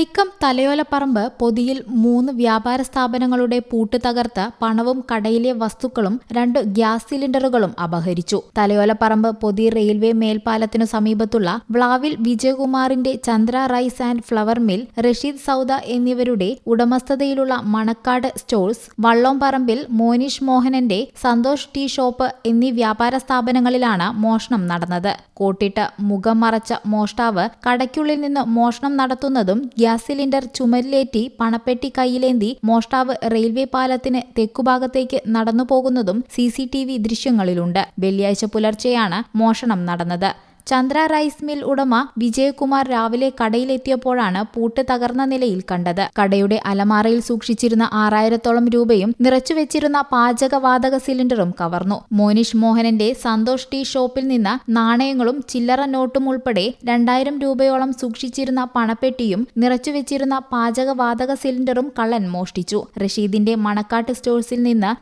വൈക്കം തലയോലപ്പറമ്പ് പൊതിയിൽ 3 വ്യാപാര സ്ഥാപനങ്ങളുടെ പൂട്ട് തകർത്ത് പണവും കടയിലെ വസ്തുക്കളും 2 ഗ്യാസ് സിലിണ്ടറുകളും അപഹരിച്ചു. തലയോലപ്പറമ്പ് പൊതി റെയിൽവേ മേൽപ്പാലത്തിനു സമീപത്തുള്ള വ്ളാവിൽ വിജയകുമാറിന്റെ Chandra rice and flour mill, Rasheed Sauda എന്നിവരുടെ ഉടമസ്ഥതയിലുള്ള മണക്കാട് സ്റ്റോഴ്സ്, വള്ളോംപറമ്പിൽ മോനിഷ് മോഹനന്റെ സന്തോഷ് ടീ ഷോപ്പ് എന്നീ വ്യാപാര സ്ഥാപനങ്ങളിലാണ് മോഷണം നടന്നത്. കോട്ടിട്ട് മുഖം മറച്ച മോഷ്ടാവ് കടയ്ക്കുള്ളിൽ നിന്ന് മോഷണം നടത്തുന്നതും ഗ്യാസ് സിലിണ്ടർ ചുമലിലേറ്റി പണപ്പെട്ടി കൈയിലേന്തി മോഷ്ടാവ് റെയിൽവേ പാലത്തിന് തെക്കുഭാഗത്തേക്ക് നടന്നുപോകുന്നതും CCTV ദൃശ്യങ്ങളിലുണ്ട്. വെള്ളിയാഴ്ച പുലർച്ചെയാണ് മോഷണം നടന്നത്. ചന്ദ്ര റൈസ് മിൽ ഉടമ വിജയകുമാർ രാവിലെ കടയിലെത്തിയപ്പോഴാണ് പൂട്ട് തകർന്ന നിലയിൽ കണ്ടത്. കടയുടെ അലമാറയിൽ സൂക്ഷിച്ചിരുന്ന 6000-ഓളം രൂപയും നിറച്ചുവെച്ചിരുന്ന പാചകവാതക സിലിണ്ടറും കവർന്നു. മോനിഷ് മോഹനന്റെ സന്തോഷ് ടീ ഷോപ്പിൽ നിന്ന് നാണയങ്ങളും ചില്ലറ നോട്ടും ഉൾപ്പെടെ 2000 രൂപയോളം സൂക്ഷിച്ചിരുന്ന പണപ്പെട്ടിയും നിറച്ചുവെച്ചിരുന്ന പാചകവാതക സിലിണ്ടറും കള്ളൻ മോഷ്ടിച്ചു. റഷീദിന്റെ മണക്കാട്ട് സ്റ്റോഴ്സിൽ നിന്ന്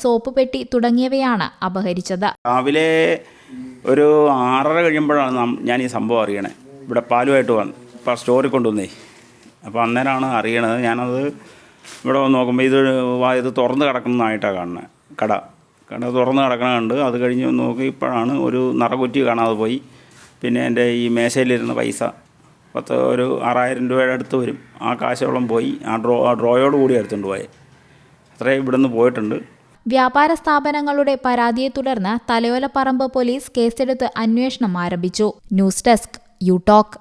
സോപ്പ് പെട്ടി തുടങ്ങിയവയാണ് അപഹരിച്ചത്. രാവിലെ ഒരു 6:30 കഴിയുമ്പോഴാണ് ഞാൻ ഈ സംഭവം അറിയണേ. ഇവിടെ പാലുമായിട്ട് വന്ന് ഇപ്പോൾ സ്റ്റോറിൽ കൊണ്ടുവന്നേ. അപ്പോൾ അന്നേരമാണ് അറിയണത്. ഞാനത് ഇവിടെ വന്ന് നോക്കുമ്പോൾ ഇത് തുറന്ന് കിടക്കുന്നതായിട്ടാണ് കാണുന്നത്. കട തുറന്ന് കിടക്കണുണ്ട്. അത് കഴിഞ്ഞ് നോക്കി ഇപ്പോഴാണ് ഒരു നിറകുറ്റി കാണാതെ പോയി. പിന്നെ എൻ്റെ ഈ മേശയിലിരുന്ന പൈസ ഒരു 6000 രൂപയുടെ അടുത്ത് വരും. ആ കാശോളം പോയി. ആ ഡ്രോയോട് കൂടി എടുത്തുകൊണ്ട് പോയി. അത്രയും ഇവിടുന്ന് പോയിട്ടുണ്ട്. വ്യാപാര സ്ഥാപനങ്ങളുടെ പരാതിയെ തുടർന്ന് തലയോലപ്പറമ്പ് പോലീസ് കേസെടുത്ത് അന്വേഷണം ആരംഭിച്ചു. News desk you talk.